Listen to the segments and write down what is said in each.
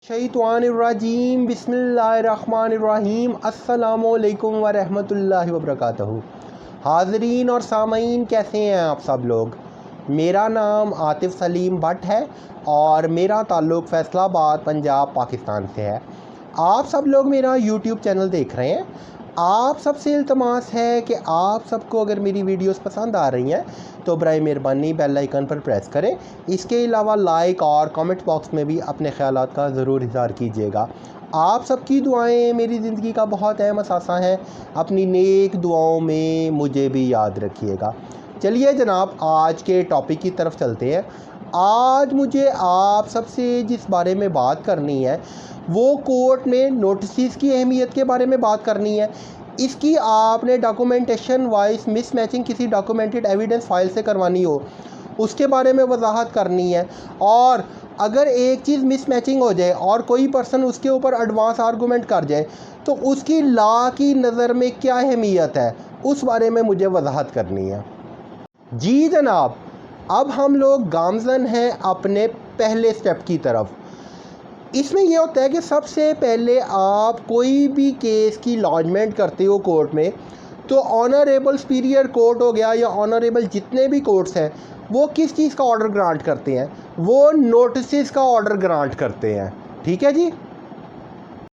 शैतानिर्रजीम बिस्मिल्लाहिर्रहमानिर्रहीम अस्सलामुअलैकुम वरहमतुल्लाहि वबरकातुहू। हाज़रीन और सामीन, कैसे हैं आप सब लोग। मेरा नाम आतिफ़ सलीम भट्ट है और मेरा ताल्लुक़ फ़ैसलाबाद पंजाब पाकिस्तान से है। आप सब लोग मेरा यूट्यूब चैनल देख रहे हैं। आप सबसे इल्तमास है कि आप सबको अगर मेरी वीडियोस पसंद आ रही हैं तो बराए मेहरबानी बेल आइकन पर प्रेस करें। इसके अलावा लाइक और कमेंट बॉक्स में भी अपने ख़यालात का ज़रूर इज़हार कीजिएगा। आप सबकी दुआएं मेरी ज़िंदगी का बहुत अहम असासा हैं। अपनी नेक दुआओं में मुझे भी याद रखिएगा। चलिए जनाब, आज के टॉपिक की तरफ चलते हैं। आज मुझे आप सबसे जिस बारे में बात करनी है वो कोर्ट में नोटिस की अहमियत के बारे में बात करनी है। इसकी आपने डॉक्यूमेंटेशन वाइज मिस मैचिंग किसी डॉक्यूमेंटेड एविडेंस फाइल से करवानी हो उसके बारे में वजाहत करनी है। और अगर एक चीज़ मिस मैचिंग हो जाए और कोई पर्सन उसके ऊपर एडवांस आर्गूमेंट कर जाए तो उसकी लॉ की नज़र में क्या अहमियत है उस बारे में मुझे वजाहत करनी है। जी जनाब, अब हम लोग गामज़न हैं अपने पहले स्टेप की तरफ। इसमें यह होता है कि सबसे पहले आप कोई भी केस की लॉन्चमेंट करते हो कोर्ट में तो ऑनरेबल सुपीरियर कोर्ट हो गया या ऑनरेबल जितने भी कोर्ट्स हैं वो किस चीज़ का ऑर्डर ग्रांट करते हैं, वो नोटिस का ऑर्डर ग्रांट करते हैं। ठीक है जी,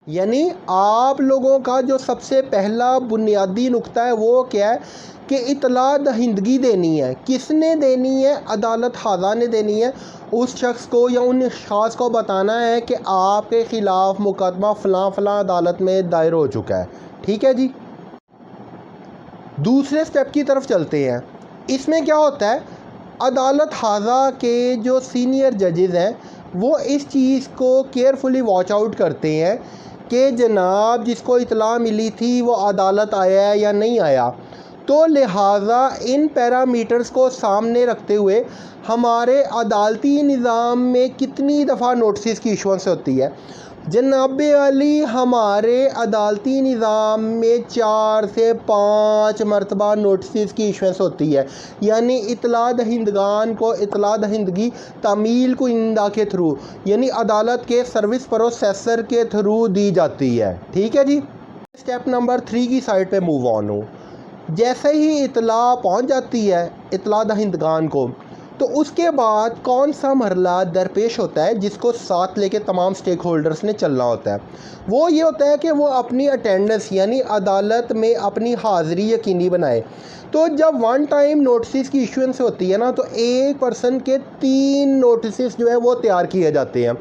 यानी आप लोगों का जो सबसे पहला बुनियादी नुक्ता है वो क्या है कि इतला दहिंदगी देनी है। किसने देनी है? अदालत हाज़ा ने देनी है। उस शख्स को या उन अशख़ास को बताना है कि आपके ख़िलाफ़ मुकदमा फ़लाँ फ़लाँ अदालत में दायर हो चुका है। ठीक है जी, दूसरे स्टेप की तरफ चलते हैं। इसमें क्या होता है, अदालत हाज़ा के जो सीनियर जजेज़ हैं वो इस चीज़ को केयरफुली वॉच आउट करते हैं कि जनाब जिसको इतला मिली थी वो अदालत आया है या नहीं आया। तो लिहाजा इन पैरामीटर्स को सामने रखते हुए हमारे अदालती निज़ाम में कितनी दफ़ा नोटिस की इशुएंस होती है जनाब अली, हमारे अदालती निज़ाम में 4 से 5 मरतबा नोटिस की इशुएंस होती है। यानी इतला दहिंदगान को इतला दहिंदगी तामील कुइंदा के थ्रू यानी अदालत के सर्विस प्रोसेसर के थ्रू दी जाती है। ठीक है जी, स्टेप नंबर 3 की साइड पे मूव ऑन हो। जैसे ही इतला पहुंच जाती है इतला दहिंदगान को तो उसके बाद कौन सा मरला दरपेश होता है जिसको साथ लेके तमाम स्टेक होल्डर्स ने चलना होता है। वो ये होता है कि वो अपनी अटेंडेंस यानी अदालत में अपनी हाज़िरी यकीनी बनाए। तो जब वन टाइम नोटिस की इशुएंस होती है ना तो एक पर्सन के 3 नोटिस जो है वो तैयार किए जाते हैं।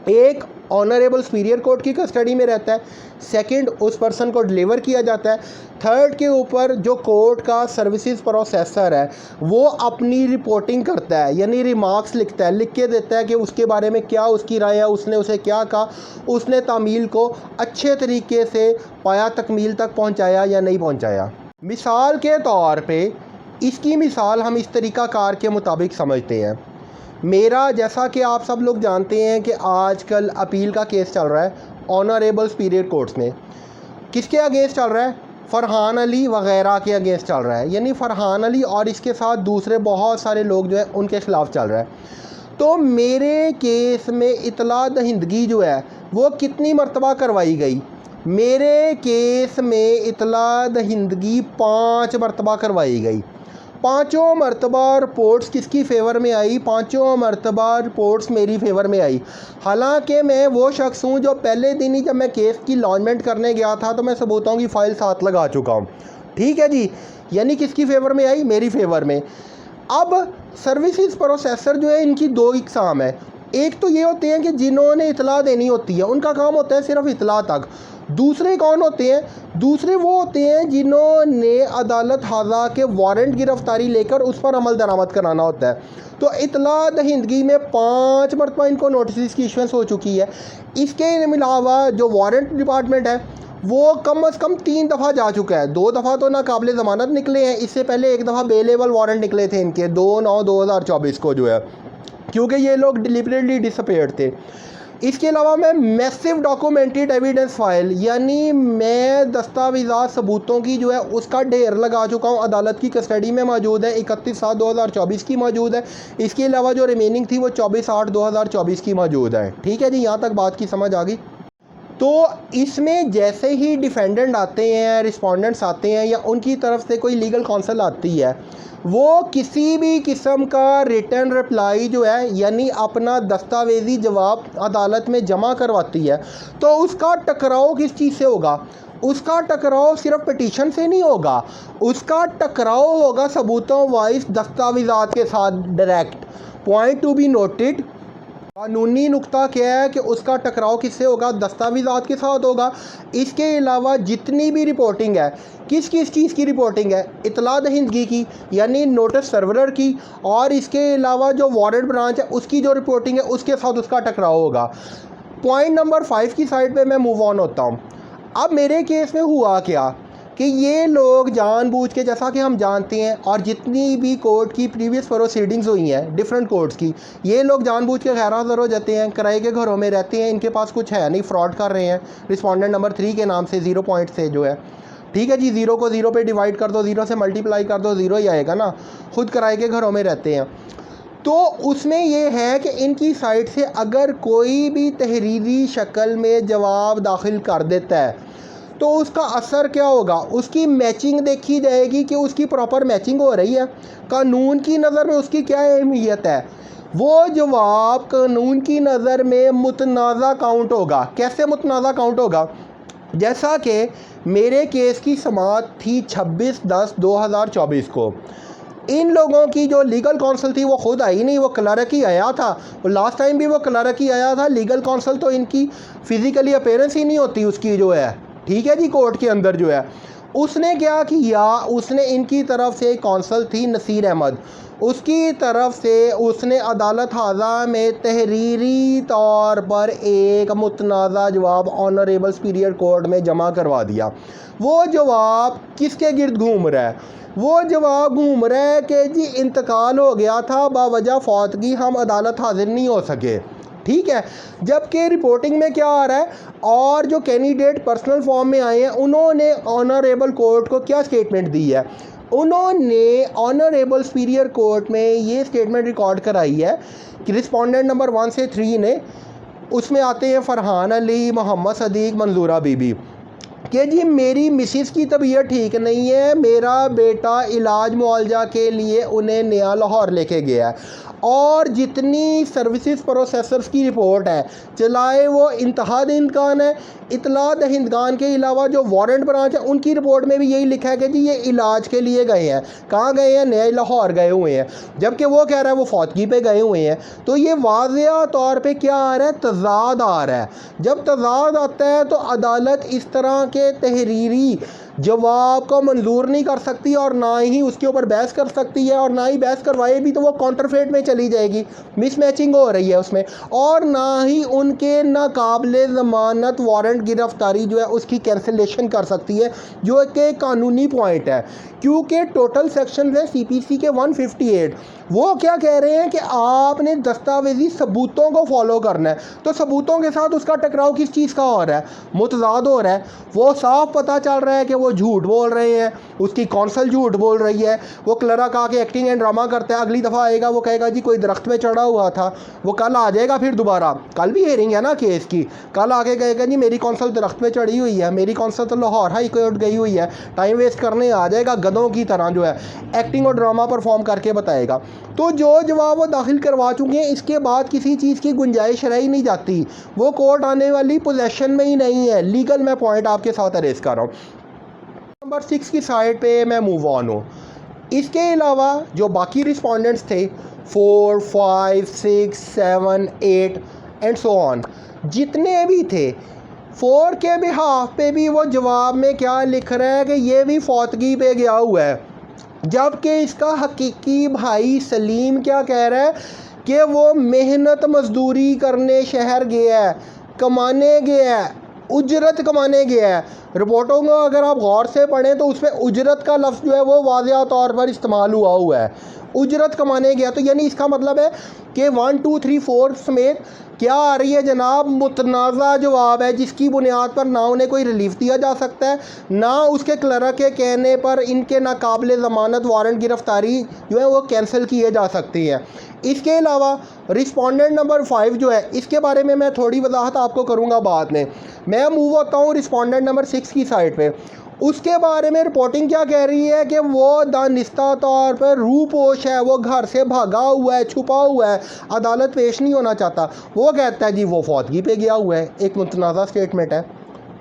एक ऑनरेबल सुपीरियर कोर्ट की कस्टडी में रहता है, सेकंड उस पर्सन को डिलीवर किया जाता है, थर्ड के ऊपर जो कोर्ट का सर्विसेज प्रोसेसर है वो अपनी रिपोर्टिंग करता है यानी रिमार्क्स लिखता है, लिख के देता है कि उसके बारे में क्या उसकी राय है, उसने उसे क्या कहा, उसने तामील को अच्छे तरीके से पाया तकमील तक पहुँचाया या नहीं पहुँचाया। मिसाल के तौर पर इसकी मिसाल हम इस तरीक़ाकार के मुताबिक समझते हैं। मेरा जैसा कि आप सब लोग जानते हैं कि आजकल अपील का केस चल रहा है ऑनरेबल सुपीरियर कोर्ट्स में। किसके अगेंस्ट चल रहा है? फ़रहान अली वग़ैरह के अगेंस्ट चल रहा है। यानी फ़रहान अली और इसके साथ दूसरे बहुत सारे लोग जो है उनके ख़िलाफ़ चल रहा है। तो मेरे केस में इतला दहिंदगी जो है वो कितनी मरतबा करवाई गई? मेरे केस में इतला दहिंदगी 5 मरतबा करवाई गई। 5 मरतबा रिपोर्ट्स किसकी फ़ेवर में आई? 5 मरतबा रिपोर्ट्स मेरी फ़ेवर में आई। हालांकि मैं वो शख्स हूँ जो पहले दिन ही जब मैं केस की लॉन्चमेंट करने गया था तो मैं सबूतों की फ़ाइल साथ लगा चुका हूँ। ठीक है जी, यानी किसकी फ़ेवर में आई? मेरी फ़ेवर में। अब सर्विसेज प्रोसेसर जो है इनकी 2 इकसाम है। एक तो ये होते हैं कि जिन्होंने इतला देनी होती है उनका काम होता है सिर्फ इतला तक। दूसरे कौन होते हैं? दूसरे वो होते हैं जिन्होंने अदालत हाज़ा के वारंट गिरफ्तारी लेकर उस पर अमल दरामद कराना होता है। तो इतला दहिंदगी में 5 मरतबा इनको नोटिस की इशुएंस हो चुकी है। इसके अलावा जो वारंट डिपार्टमेंट है वो कम अज़ कम 3 दफ़ा जा चुका है। 2 दफ़ा तो नाकाबिले ज़मानत निकले हैं, इससे पहले 1 दफ़ा बेलेबल वारंट निकले थे इनके 2/9/2024 को जो है, क्योंकि ये लोग डिलिबरेटली डिसअपीयर्ड थे। इसके अलावा मैं मैसिव डॉक्यूमेंटेड एविडेंस फाइल यानी मैं दस्तावेज़ात सबूतों की जो है उसका ढेर लगा चुका हूँ, अदालत की कस्टडी में मौजूद है। 31/7/2024 की मौजूद है। इसके अलावा जो रिमेनिंग थी वो 24/8/2024 की मौजूद है। ठीक है जी, यहाँ तक बात की समझ आ गई। तो इसमें जैसे ही डिफेंडेंट आते हैं, रिस्पोंडेंट्स आते हैं या उनकी तरफ से कोई लीगल काउंसिल आती है, वो किसी भी किस्म का रिटर्न रिप्लाई जो है यानी अपना दस्तावेज़ी जवाब अदालत में जमा करवाती है, तो उसका टकराव किस चीज़ से होगा? उसका टकराव सिर्फ पिटीशन से नहीं होगा, उसका टकराव होगा सबूतों वाइज दस्तावेज़ात के साथ direct. Point to be noted, कानूनी नुक्ता क्या है कि उसका टकराव किससे होगा? दस्तावेज़ात के साथ होगा। इसके अलावा जितनी भी रिपोर्टिंग है, किस किस चीज़ की रिपोर्टिंग है? इतला दहिंदगी की यानी नोटिस सर्वरर की, और इसके अलावा जो वारंट ब्रांच है उसकी जो रिपोर्टिंग है उसके साथ उसका टकराव होगा। पॉइंट नंबर 5 की साइड पे मैं मूव ऑन होता हूँ। अब मेरे केस में हुआ क्या कि ये लोग जानबूझ के, जैसा कि हम जानते हैं और जितनी भी कोर्ट की प्रीवियस प्रोसीडिंग्स हुई हैं डिफरेंट कोर्ट्स की, ये लोग जानबूझ के गैर हाज़िर हो जाते हैं, किराए के घरों में रहते हैं, इनके पास कुछ है नहीं, फ्रॉड कर रहे हैं रिस्पोंडेंट नंबर 3 के नाम से 0 पॉइंट से जो है। ठीक है जी, 0 को 0 पे डिवाइड कर दो, 0 से मल्टीप्लाई कर दो, 0 ही आएगा ना। खुद किराए के घरों में रहते हैं। तो उसमें ये है कि इनकी साइड से अगर कोई भी तहरीरी शक्ल में जवाब दाखिल कर देता है तो उसका असर क्या होगा? उसकी मैचिंग देखी जाएगी कि उसकी प्रॉपर मैचिंग हो रही है। कानून की नज़र में उसकी क्या अहमियत है? वो जवाब कानून की नज़र में मुतनाज़ा काउंट होगा। कैसे मुतनाज़ा काउंट होगा? जैसा कि मेरे केस की समाअत थी 26/10/2024 को। इन लोगों की जो लीगल काउंसिल थी वो खुद आई नहीं, वो क्लर्क ही आया था। लास्ट टाइम भी वो क्लर्क ही आया था। लीगल काउंसिल तो इनकी फ़िज़िकली अपीयरेंस ही नहीं होती उसकी जो है। ठीक है जी, कोर्ट के अंदर जो है उसने क्या किया, उसने इनकी तरफ से काउंसिल थी नसीर अहमद, उसकी तरफ से उसने अदालत हाज़ा में तहरीरी तौर पर एक मुतनाज़ा जवाब ऑनरेबल सुपीरियर कोर्ट में जमा करवा दिया। वो जवाब किसके गिर्द घूम रहा है? वो जवाब घूम रहा है कि जी इंतकाल हो गया था, बावजह फौतगी हम अदालत हाजिर नहीं हो सके। ठीक है, जबकि रिपोर्टिंग में क्या आ रहा है, और जो कैंडिडेट पर्सनल फॉर्म में आए हैं उन्होंने ऑनरेबल कोर्ट को क्या स्टेटमेंट दी है? उन्होंने ऑनरेबल सुपीरियर कोर्ट में ये स्टेटमेंट रिकॉर्ड कराई है कि रिस्पोंडेंट नंबर 1 से 3 ने, उसमें आते हैं फरहान अली, मोहम्मद सदीक, मंजूरा बीबी, कि जी मेरी मिसिस की तबीयत ठीक नहीं है, मेरा बेटा इलाज मुआवजा के लिए उन्हें नया लाहौर लेके गया है, और जितनी सर्विसेज प्रोसेसर्स की रिपोर्ट है, चलाए वो इंतहा दहिंदगान है, इतला दहिंदगान के अलावा जो वारंट ब्रांच है उनकी रिपोर्ट में भी यही लिखा है कि जी ये इलाज के लिए गए हैं। कहाँ गए हैं? नया लाहौर गए हुए हैं, जबकि वो कह रहा है वो फौतगी पे गए हुए हैं। तो ये वाज़िया तौर पे क्या आ रहा है? तज़ाद आ रहा है। जब तज़ाद आता है तो अदालत इस तरह के तहरीरी जवाब को मंजूर नहीं कर सकती, और ना ही उसके ऊपर बहस कर सकती है, और ना ही बहस करवाए भी तो वो काउंटरफेट में चली जाएगी, मिसमैचिंग हो रही है उसमें, और ना ही उनके नाकाबिले ज़मानत वारंट गिरफ्तारी जो है उसकी कैंसिलेशन कर सकती है, जो कि कानूनी पॉइंट है। क्योंकि टोटल सेक्शन है CPC के 158, वो क्या कह रहे हैं कि आपने दस्तावेजी सबूतों को फॉलो करना है। तो सबूतों के साथ उसका टकराव किस चीज़ का हो रहा है? मुतज़ाद हो रहा है। वो साफ पता चल रहा है कि वो झूठ बोल रहे हैं, उसकी कौंसल झूठ बोल रही है, वो क्लर्क आके एक्टिंग एंड ड्रामा करता है। अगली दफ़ा आएगा वो कहेगा जी कोई दरख्त में चढ़ा हुआ था, वो कल आ जाएगा फिर दोबारा, कल भी हेयरिंग है ना केस की, कल आके कहेगा जी मेरी कौंसल दरख्त में चढ़ी हुई है, मेरी कौंसल तो लाहौर हाई कोर्ट गई हुई है, टाइम वेस्ट करने आ जाएगा गधों की तरह जो है, एक्टिंग और ड्रामा परफॉर्म करके बताएगा। तो जो जवाब वो दाखिल करवा चुके हैं, इसके बाद किसी चीज़ की गुंजाइश रह ही नहीं जाती, वो कोर्ट आने वाली पोजेशन में ही नहीं है। लीगल मैं पॉइंट आपके साथ अरेज कर रहा हूँ। नंबर 6 की साइड पे मैं मूव ऑन हूँ। इसके अलावा जो बाकी रिस्पोंडेंट्स थे 4, 5, 6, 7, 8 एंड सो ऑन, जितने भी थे, 4 के बिहाफ पे भी वो जवाब में क्या लिख रहा है कि ये भी फौतगी पे गया हुआ है, जबकि इसका हकीकी भाई सलीम क्या कह रहा है कि वो मेहनत मजदूरी करने शहर गया है, कमाने गया है, उजरत कमाने गया है। रिपोर्टों को अगर आप गौर से पढ़ें तो उसमें उजरत का लफ्ज़ जो है वो वाज़िया तौर पर इस्तेमाल हुआ है, उजरत कमाने गया। तो यानी इसका मतलब है कि 1, 2, 3, 4 समेत क्या आ रही है जनाब? मुतनाज़ा जवाब है जिसकी बुनियाद पर ना उन्हें कोई रिलीफ दिया जा सकता है, ना उसके क्लर्क के कहने पर इनके नाकाबिले ज़मानत वारंट गिरफ्तारी जो है वो कैंसिल किए जा सकती है। इसके अलावा रिस्पोंडेंट नंबर 5 जो है, इसके बारे में मैं थोड़ी वजाहत आपको करूँगा बाद में। मैं मूव होता हूँ रिस्पोंडेंट नंबर 6 की साइड पे। उसके बारे में रिपोर्टिंग क्या कह रही है कि वो दानिस्ता तौर पर रूपोश है, वो घर से भागा हुआ है, छुपा हुआ है, अदालत पेश नहीं होना चाहता। वो कहता है जी वो फौतगी पे गया हुआ है। एक मुतनाज़ा स्टेटमेंट है।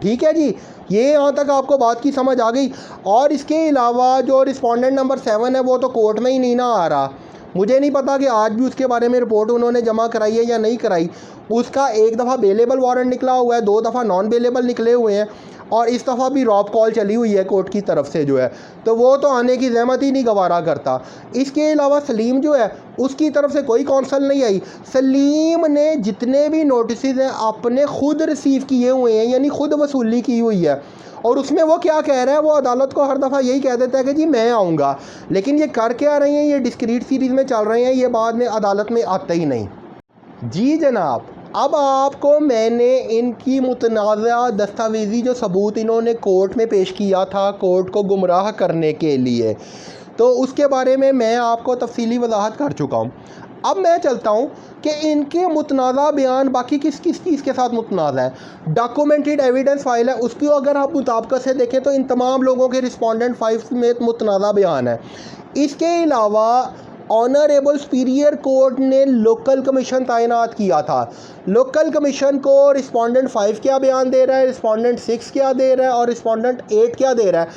ठीक है जी, ये यहाँ तक आपको बात की समझ आ गई। और इसके अलावा जो रिस्पोंडेंट नंबर 7 है वो तो कोर्ट में ही नहीं ना आ रहा। मुझे नहीं पता कि आज भी उसके बारे में रिपोर्ट उन्होंने जमा कराई है या नहीं कराई। उसका एक दफ़ा बेलेबल वारंट निकला हुआ है, 2 दफ़ा नॉन बेलेबल निकले हुए हैं, और इस दफ़ा भी रॉब कॉल चली हुई है कोर्ट की तरफ से जो है, तो वो तो आने की ज़हमत ही नहीं गवारा करता। इसके अलावा सलीम जो है उसकी तरफ से कोई कौंसल नहीं आई। सलीम ने जितने भी नोटिस हैं अपने खुद रिसीव किए हुए हैं, यानी खुद वसूली की हुई है। और उसमें वो क्या कह रहा है, वो अदालत को हर दफ़ा यही कह देता है कि जी मैं आऊँगा, लेकिन ये कर क्या रहे हैं, ये डिस्क्रीट सीरीज़ में चल रहे हैं, ये बाद में अदालत में आते ही नहीं। जी जनाब, अब आपको मैंने इनकी मुतनाज़ा दस्तावेज़ी जो सबूत इन्होंने कोर्ट में पेश किया था कोर्ट को गुमराह करने के लिए, तो उसके बारे में मैं आपको तफसीली वजाहत कर चुका हूँ। अब मैं चलता हूँ कि इनके मुतनाज़ा बयान बाकी किस किस चीज़ के साथ मुतनाज़ा है। डॉक्यूमेंटेड एविडेंस फाइल है, उसकी अगर आप मुताबिकत से देखें तो इन तमाम लोगों के रिस्पोंडेंट 5 में मुतनाज़ा बयान है। इसके अलावा ऑनरेबल सुपीरियर कोर्ट ने लोकल कमीशन तैनात किया था। लोकल कमीशन को रिस्पोंडेंट 5 क्या बयान दे रहा है, रिस्पोंडेंट 6 क्या दे रहा है और रिस्पोंडेंट 8 क्या दे रहा है।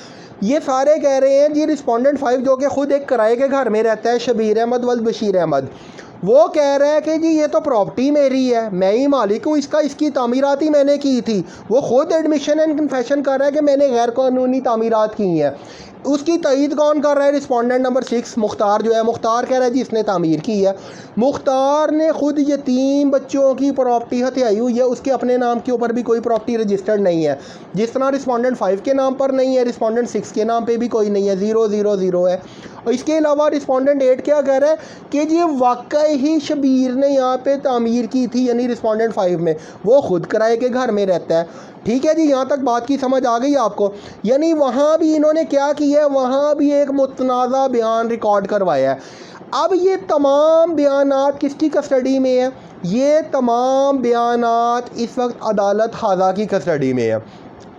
ये सारे कह रहे हैं जी रिस्पोंडेंट 5 जो कि ख़ुद एक किराए के घर में रहता है, शबीर अहमद वल बशीर अहमद, वो कह रहा है कि जी ये तो प्रॉपर्टी मेरी है, मैं ही मालिक हूँ इसका, इसकी तामीरात ही मैंने की थी। वो ख़ुद एडमिशन एंड कन्फेशन कर रहा है कि मैंने गैर कानूनी तामीरात की हैं। उसकी तईद कौन कर रहा है? रिस्पोंडेंट नंबर 6 मुख्तार जो है, मुख्तार कह रहा है जी इसने तामीर की है। मुख्तार ने खुद यतीम बच्चों की प्रॉपर्टी हथियाई हुई है, उसके अपने नाम के ऊपर भी कोई प्रॉपर्टी रजिस्टर्ड नहीं है, जिस तरह रिस्पोंडेंट 5 के नाम पर नहीं है, रिस्पोंडेंट 6 के नाम पे भी कोई नहीं है, 000 है। और इसके अलावा रिस्पोंडेंट 8 क्या कह रहा है कि जी वाकई ही शबीर ने यहाँ पे तामीर की थी, यानी रिस्पोंडेंट 5 में, वो खुद किराए के घर में रहता है। ठीक है जी, यहाँ तक बात की समझ आ गई आपको। यानी वहाँ भी इन्होंने क्या किया है, वहाँ भी एक मुतनाज़ा बयान रिकॉर्ड करवाया है। अब ये तमाम बयानात किसकी कस्टडी में है? ये तमाम बयानात इस वक्त अदालत हाजा की कस्टडी में है।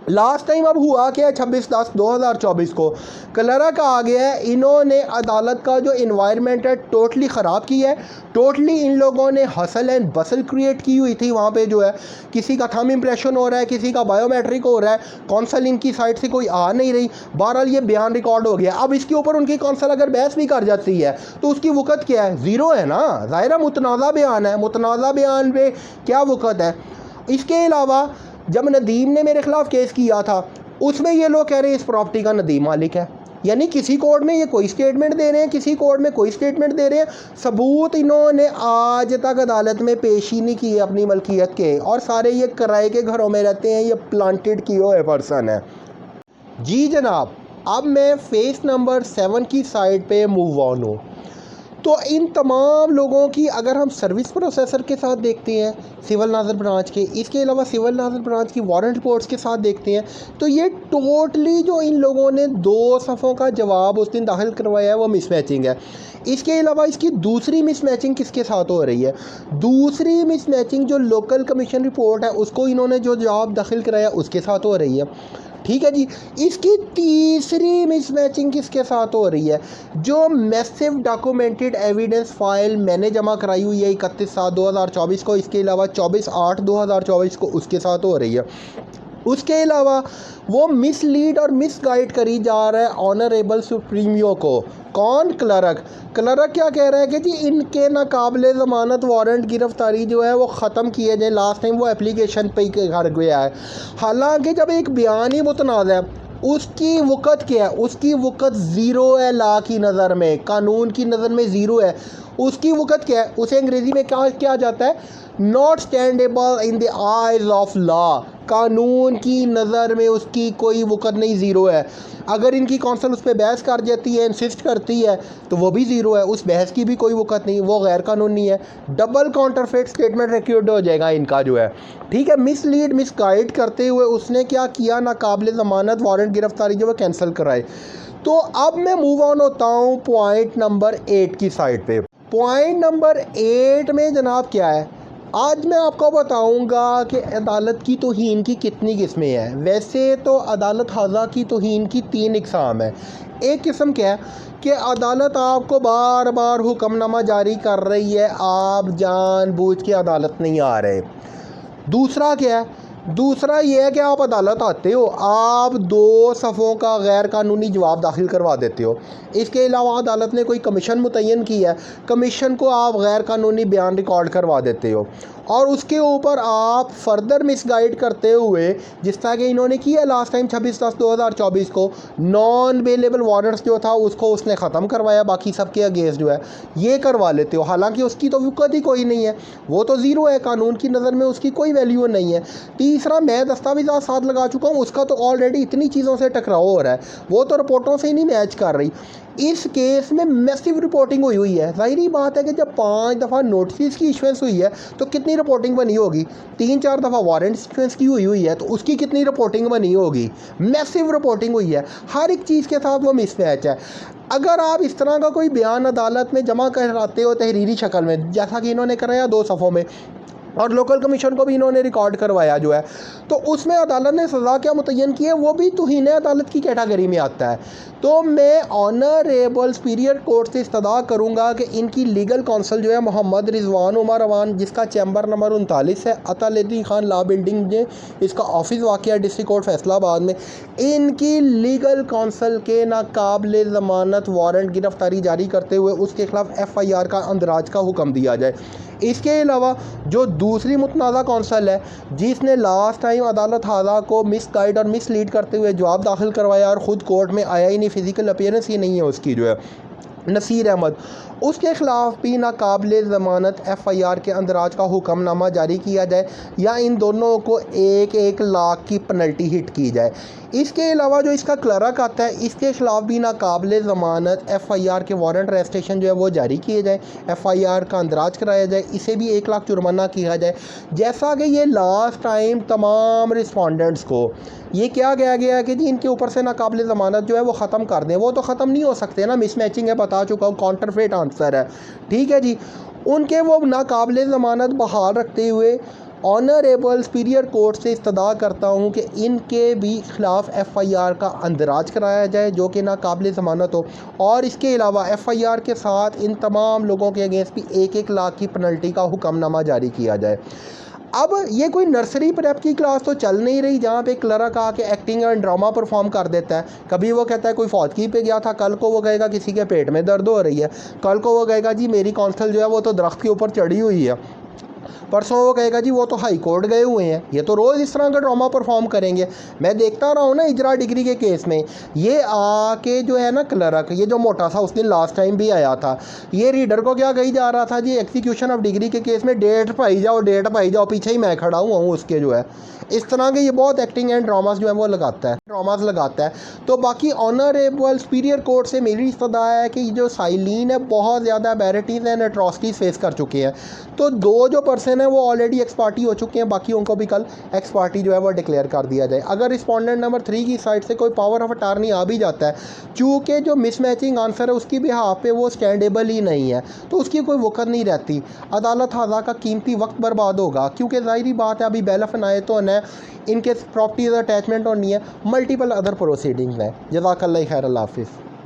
लास्ट टाइम अब हुआ क्या है, 26/10/2024 को क्लर्क आ गया है, इन्होंने अदालत का जो इन्वायरमेंट है टोटली ख़राब किया है। टोटली इन लोगों ने हसल एंड बसल क्रिएट की हुई थी। वहाँ पे जो है किसी का थंब इम्प्रेशन हो रहा है, किसी का बायोमेट्रिक हो रहा है, कौंसल इनकी साइड से कोई आ नहीं रही। बहरहाल ये बयान रिकॉर्ड हो गया। अब इसके ऊपर उनकी कौंसल अगर बहस भी कर जाती है तो उसकी वक़्त क्या है? ज़ीरो है ना, ज़ाहिर मुतनाज़ा बयान है, मुतनाज़ा बयान पे क्या वक़्त है। इसके अलावा जब नदीम ने मेरे ख़िलाफ़ केस किया था उसमें ये लोग कह रहे हैं इस प्रॉपर्टी का नदीम मालिक है, यानी किसी कोर्ट में ये कोई स्टेटमेंट दे रहे हैं, किसी कोर्ट में कोई स्टेटमेंट दे रहे हैं। सबूत इन्होंने आज तक अदालत में पेश ही नहीं किए अपनी मलकियत के, और सारे ये किराए के घरों में रहते हैं, ये प्लांटेड किए हुए पर्सन है। जी जनाब, अब मैं फेस नंबर 7 की साइड पे मूव ऑन हूँ। तो इन तमाम लोगों की अगर हम सर्विस प्रोसेसर के साथ देखते हैं सिविल नाज़र ब्रांच के, इसके अलावा सिविल नाज़र ब्रांच की वारंट रिपोर्ट्स के साथ देखते हैं, तो ये टोटली जो इन लोगों ने 2 सफ़ों का जवाब उस दिन दाखिल करवाया है वो मिसमैचिंग है। इसके अलावा इसकी दूसरी मिसमैचिंग किसके साथ हो रही है? दूसरी मिसमैचिंग जो लोकल कमीशन रिपोर्ट है उसको इन्होंने जो जवाब दाखिल कराया उसके साथ हो रही है। ठीक है जी, इसकी तीसरी मिसमैचिंग किसके साथ हो रही है? जो मैसिव डॉक्यूमेंटेड एविडेंस फाइल मैंने जमा कराई हुई है 31/7/2024 को, इसके अलावा 24/8/2024 को उसके साथ हो रही है। उसके अलावा वो मिसलीड और मिसगाइड करी जा रहा है ऑनरेबल सुप्रीमियो को। कौन? क्लर्क। क्लर्क क्या कह रहा है कि जी इनके नाकाबिले ज़मानत वारंट गिरफ्तारी जो है वो ख़त्म किए जाए। लास्ट टाइम वो एप्लीकेशन पे कर गया है, हालांकि जब एक बयान ही मुतनाज़ है उसकी वक़्त क्या है? उसकी वक़्त ज़ीरो है, ला की नज़र में, कानून की नज़र में ज़ीरो है। उसकी वक़्त क्या है? उसे अंग्रेज़ी में क्या जाता है? Not standable in the eyes of law, कानून की नज़र में उसकी कोई वक़्त नहीं, ज़ीरो है। अगर इनकी कौंसल उस पर बहस कर जाती है, इंसिस्ट करती है, तो वो भी ज़ीरो है, उस बहस की भी कोई वक़्त नहीं, वो गैर कानूनी है। डबल काउंटरफेट स्टेटमेंट रिकॉर्ड हो जाएगा इनका जो है, ठीक है। मिसलीड मिसगाइड करते हुए उसने क्या किया, नाकाबिल ज़मानत वारंट गिरफ्तारी जो है कैंसिल कराए। तो अब मैं मूव ऑन होता हूँ पॉइंट नंबर 8 की साइड पे। पॉइंट नंबर 8 में जनाब क्या है, आज मैं आपको बताऊंगा कि अदालत की तौहीन की कितनी किस्में हैं। वैसे तो अदालत हाजा की तौहीन की 3 इकसाम है। एक किस्म क्या है कि अदालत आपको बार बार हुक्मनामा जारी कर रही है, आप जानबूझ के अदालत नहीं आ रहे। दूसरा क्या है, दूसरा ये है कि आप अदालत आते हो, आप 2 सफ़ों का गैर कानूनी जवाब दाखिल करवा देते हो। इसके अलावा अदालत ने कोई कमीशन मुतय्यन की है, कमीशन को आप गैर कानूनी बयान रिकॉर्ड करवा देते हो, और उसके ऊपर आप फर्दर मिसगाइड करते हुए, जिस तरह कि इन्होंने किया लास्ट टाइम 26/10/2024 को, नॉन अवेलेबल वारंट्स जो था उसको उसने ख़त्म करवाया, बाकी सबके अगेंस्ट जो है ये करवा लेते हो। हालांकि उसकी तो वक़्त ही कोई नहीं है, वो तो ज़ीरो है, कानून की नज़र में उसकी कोई वैल्यू नहीं है। तीसरा, मैं दस्तावेज़ात साथ लगा चुका हूँ, उसका तो ऑलरेडी इतनी चीज़ों से टकराव हो रहा है, वो तो रिपोर्टों से ही नहीं मैच कर रही। इस केस में मैसिव रिपोर्टिंग हुई है। ज़ाहिरी बात है कि जब 5 दफ़ा नोटिस की इशुएंस हुई है तो कितनी रिपोर्टिंग बनी होगी, 3-4 दफ़ा वारंट इशुएंस की हुई है तो उसकी कितनी रिपोर्टिंग बनी होगी। मैसिव रिपोर्टिंग हुई है, हर एक चीज़ के साथ वो मिसमैच है। अगर आप इस तरह का कोई बयान अदालत में जमा कराते हो तहरीरी शक्ल में, जैसा कि इन्होंने कराया 2 सफ़ों में, और लोकल कमीशन को भी इन्होंने रिकॉर्ड करवाया जो है, तो उसमें अदालत ने सज़ा क्या मुतय्यन की है, वो भी तौहीन अदालत की कैटेगरी में आता है। तो मैं ऑनरेबल सुपीरियर कोर्ट से इस्तदा करूँगा कि इनकी लीगल काउंसिल जो है मोहम्मद रिजवान उमर अवान, जिसका चैम्बर नंबर 39 है, अतालदी खान लॉ बिल्डिंग में इसका ऑफिस वाक़ है, डिस्ट्रिक्ट कोर्ट फैसलाबाद में, इनकी लीगल काउंसिल के नाकाबिल ज़मानत वारंट गिरफ्तारी जारी करते हुए उसके खिलाफ FIR का अंदराज का हुक्म दिया जाए। इसके अलावा जो दूसरी मुतनाज़ा कौंसल है, जिसने लास्ट टाइम अदालत हाजा को मिसगाइड और मिसलीड करते हुए जवाब दाखिल करवाया और ख़ुद कोर्ट में आया ही नहीं, फ़िज़िकल अपीयरेंस ही नहीं है उसकी जो है, नसीर अहमद, उसके ख़िलाफ़ भी नाकाबिल ज़मानत FIR के अंदराज का हुक्मनामा जारी किया जाए, या इन दोनों को 1-1 लाख की पेनल्टी हिट की जाए। इसके अलावा जो इसका क्लर्क आता है, इसके ख़िलाफ़ भी नाकाबिल ज़मानत FIR के वारंट रजिस्ट्रेशन जो है वो जारी किए जाए, FIR का अंदराज कराया जाए, इसे भी 1 लाख जुर्माना किया जाए। जैसा कि ये लास्ट टाइम तमाम रिस्पॉन्डेंट्स को ये क्या कहा गया कि जी इनके ऊपर से नाकाबिल ज़मानत जो है वो ख़त्म कर दें, वो तो ख़त्म नहीं हो सकते ना, मिसमैचिंग है, बता चुका हूँ, काउंटरफेट आंसर है, ठीक है जी। उनके वो नाकाबिल ज़मानत बहाल रखते हुए ऑनरेबल सुपीरियर कोर्ट से इस्तदा करता हूँ कि इनके भी ख़िलाफ़ FIR का अंदराज कराया जाए जो कि नाकाबिल ज़मानत हो, और इसके अलावा FIR के साथ इन तमाम लोगों के अगेंस्ट भी 1-1 लाख की पेनल्टी का हुक्मनामा जारी किया जाए। अब ये कोई नर्सरी प्रेप की क्लास तो चल नहीं रही जहाँ पे क्लर्क आके एक्टिंग एंड ड्रामा परफॉर्म कर देता है। कभी वो कहता है कोई फौतगी पे गया था, कल को वो कहेगा किसी के पेट में दर्द हो रही है, कल को वो कहेगा जी मेरी कौंसल जो है वो तो दरख्त के ऊपर चढ़ी हुई है, परसों वो कहेगा जी वो तो हाई कोर्ट गए हुए हैं। ये तो रोज़ इस तरह का ड्रामा परफॉर्म करेंगे। मैं देखता रहा हूँ ना इजरा डिग्री के केस में, ये आके जो है ना क्लर्क, ये जो मोटा सा उस दिन लास्ट टाइम भी आया था, ये रीडर को क्या कही जा रहा था जी, एग्जीक्यूशन ऑफ डिग्री के केस में डेट पाई जाओ, डेट पाई जाओ, पीछे ही मैं खड़ा हुआ हूँ उसके जो है। इस तरह के ये बहुत एक्टिंग एंड ड्रामास जो है वो ड्रामास लगाता है। तो बाकी ऑनरेबल सुपीरियर कोर्ट से मेरी इस्तदा है कि जो साइलिन है बहुत ज़्यादा बैरिटीज़ एंड एट्रॉसिटीज़ फेस कर चुके हैं, तो 2 जो पर्सन है वो ऑलरेडी एक्स पार्टी हो चुके हैं, बाकी उनको भी कल एक्स पार्टी जो है वो डिक्लेयर कर दिया जाए। अगर रिस्पॉन्डेंट नंबर 3 की साइड से कोई पावर ऑफ अटार्नी आ भी जाता है, चूँकि जो मिसमैचिंग आंसर है उसकी बिहाफ पे वो स्टैंडेबल ही नहीं है, तो उसकी कोई वक़्त नहीं रहती, अदालत हाजा का कीमती वक्त बर्बाद होगा, क्योंकि ज़ाहिरी बात है अभी बैल ऑफ इनायत होना है, इनके प्रॉपर्टीज़ अटैचमेंट होनी है, मल्टीपल अदर प्रोसीडिंग्स हैं। जज़ाकल्लाह खैर, अल्लाह हाफ़िज़।